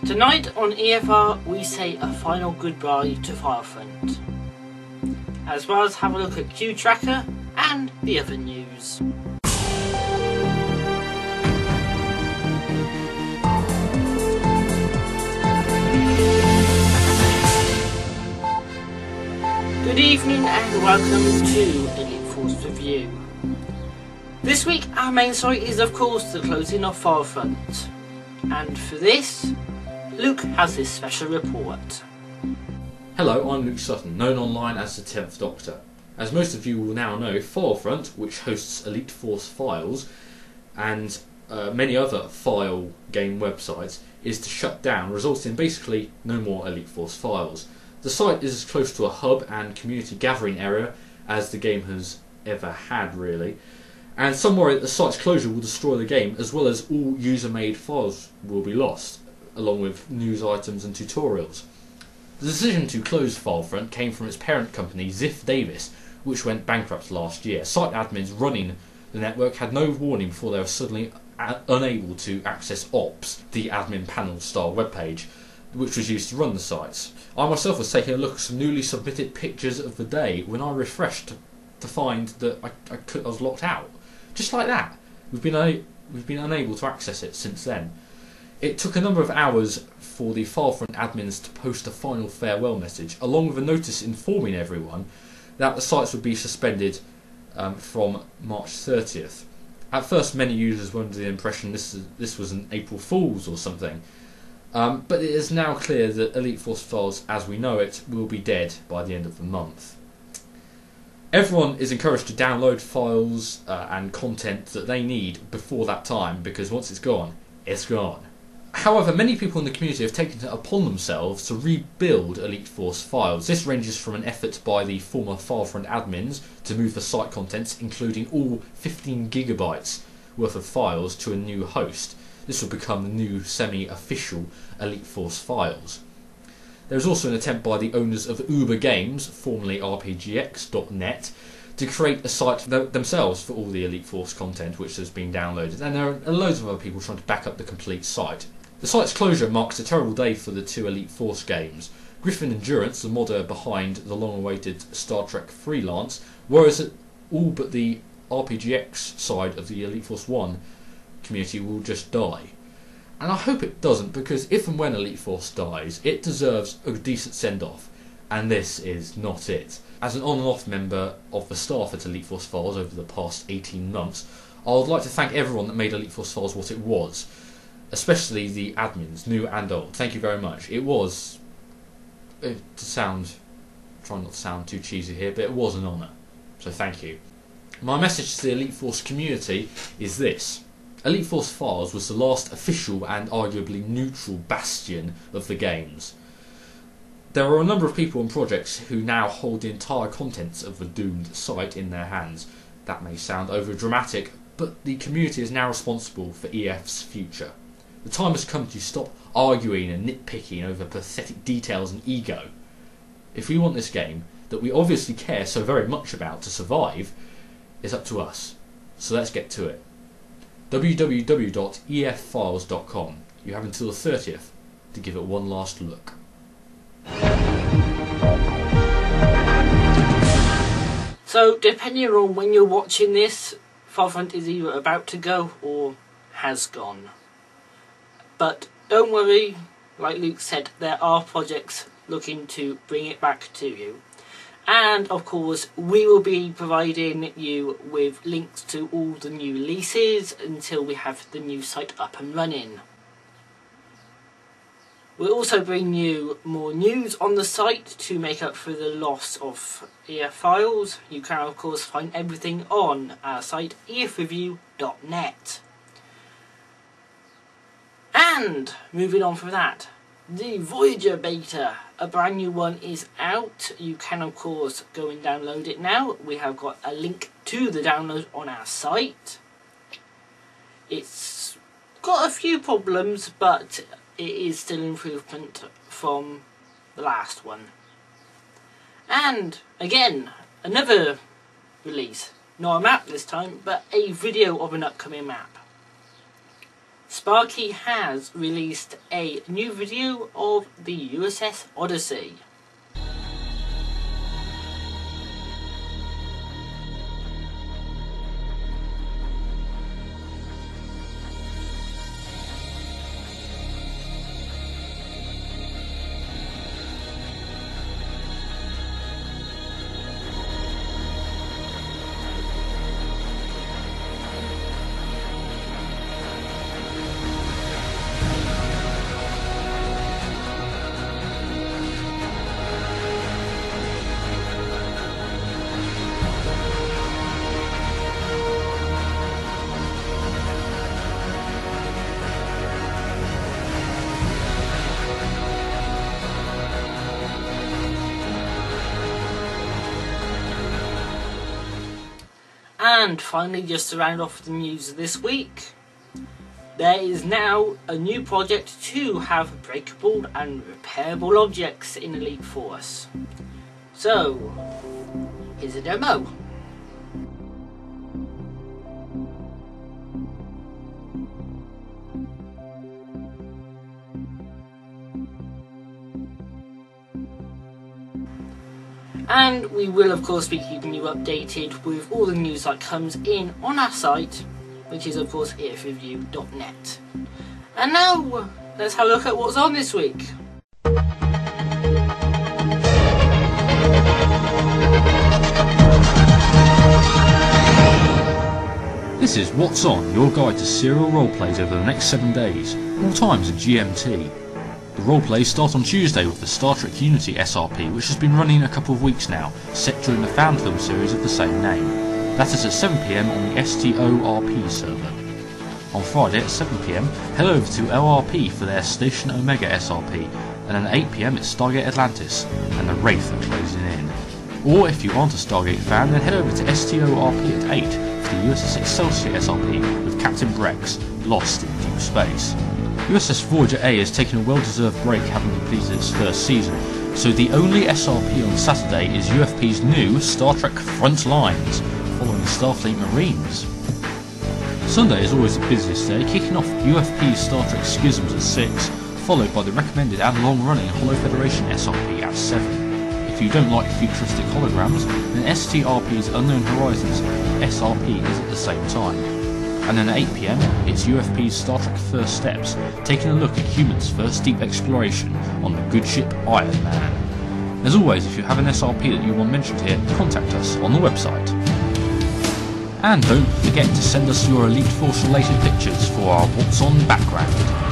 Tonight on EFR we say a final goodbye to Firefront, as well as have a look at Qtracker and the other news. Good evening and welcome to Elite Force Review. This week our main story is of course the closing of Firefront, and for this Luke has this special report. Hello, I'm Luke Sutton, known online as the 10th Doctor. As most of you will now know, Firefront, which hosts Elite Force files and many other file game websites, is to shut down, resulting in basically no more Elite Force files. The site is as close to a hub and community gathering area as the game has ever had, really. And some worry that the site's closure will destroy the game, as well as all user-made files will be lost, along with news items and tutorials. The decision to close Firefront came from its parent company, Ziff Davis, which went bankrupt last year. Site admins running the network had no warning before they were suddenly unable to access Ops, the admin panel style webpage, which was used to run the sites. I myself was taking a look at some newly submitted pictures of the day when I refreshed to find that I was locked out. Just like that. We've been unable to access it since then. It took a number of hours for the Firefront admins to post a final farewell message, along with a notice informing everyone that the sites would be suspended from March 30th. At first, many users were under the impression this was an April Fool's or something, but it is now clear that Elite Force files, as we know it, will be dead by the end of the month. Everyone is encouraged to download files and content that they need before that time, because once it's gone, it's gone. However, many people in the community have taken it upon themselves to rebuild Elite Force files. This ranges from an effort by the former Firefront admins to move the site contents, including all 15 gigabytes worth of files, to a new host. This will become the new semi-official Elite Force files. There is also an attempt by the owners of Uber Games, formerly RPGX.net, to create a site themselves for all the Elite Force content which has been downloaded, and there are loads of other people trying to back up the complete site. The site's closure marks a terrible day for the two Elite Force games. Griffin Endurance, the modder behind the long-awaited Star Trek Freelance, worries that all but the RPGX side of the Elite Force 1 community will just die. And I hope it doesn't, because if and when Elite Force dies, it deserves a decent send-off, and this is not it. As an on and off member of the staff at Elite Force Files over the past 18 months, I would like to thank everyone that made Elite Force Files what it was, especially the admins, new and old. Thank you very much. It was, trying not to sound too cheesy here, but it was an honour, so thank you. My message to the Elite Force community is this. Elite Force Files was the last official and arguably neutral bastion of the games. There are a number of people and projects who now hold the entire contents of the doomed site in their hands. That may sound over dramatic, but the community is now responsible for EF's future. The time has come to stop arguing and nitpicking over pathetic details and ego. If we want this game, that we obviously care so very much about, to survive, it's up to us. So let's get to it. www.effiles.com. You have until the 30th to give it one last look. So, depending on when you're watching this, Firefront is either about to go or has gone. But don't worry, like Luke said, there are projects looking to bring it back to you. And of course, we will be providing you with links to all the new releases until we have the new site up and running. We'll also bring you more news on the site to make up for the loss of EF files. You can of course find everything on our site, efreview.net. And moving on from that, the Voyager Beta, a brand new one, is out. You can of course go and download it now. We have got a link to the download on our site. It's got a few problems, but it is still an improvement from the last one. And again, another release. Not a map this time, but a video of an upcoming map. Sparky has released a new video of the USS Odyssey. And finally, just to round off the news this week, there is now a new project to have breakable and repairable objects in Elite Force. So, here's a demo. And we will of course be keeping you updated with all the news that comes in on our site, which is of course earthreview.net. And now, let's have a look at what's on this week. This is What's On, your guide to serial roleplays over the next 7 days, all times in GMT. The roleplays start on Tuesday with the Star Trek Unity SRP, which has been running a couple of weeks now, set during the fan film series of the same name. That is at 7 PM on the STORP server. On Friday at 7 PM, head over to LRP for their Station Omega SRP, and then at 8 PM it's Stargate Atlantis, and the Wraith are closing in. Or if you aren't a Stargate fan, then head over to STORP at 8 for the USS Excelsior SRP with Captain Brex, Lost in Deep Space. USS Voyager A has taken a well-deserved break having completed its first season, so the only SRP on Saturday is UFP's new Star Trek Front Lines, following Starfleet Marines. Sunday is always the busiest day, kicking off UFP's Star Trek Schisms at 6, followed by the recommended and long-running Holo Federation SRP at 7. If you don't like futuristic holograms, then STRP's Unknown Horizons SRP is at the same time. And then at 8 PM, it's UFP's Star Trek First Steps, taking a look at humans' first deep exploration on the good ship Iron Man. As always, if you have an SRP that you want mentioned here, contact us on the website. And don't forget to send us your Elite Force related pictures for our What's On background.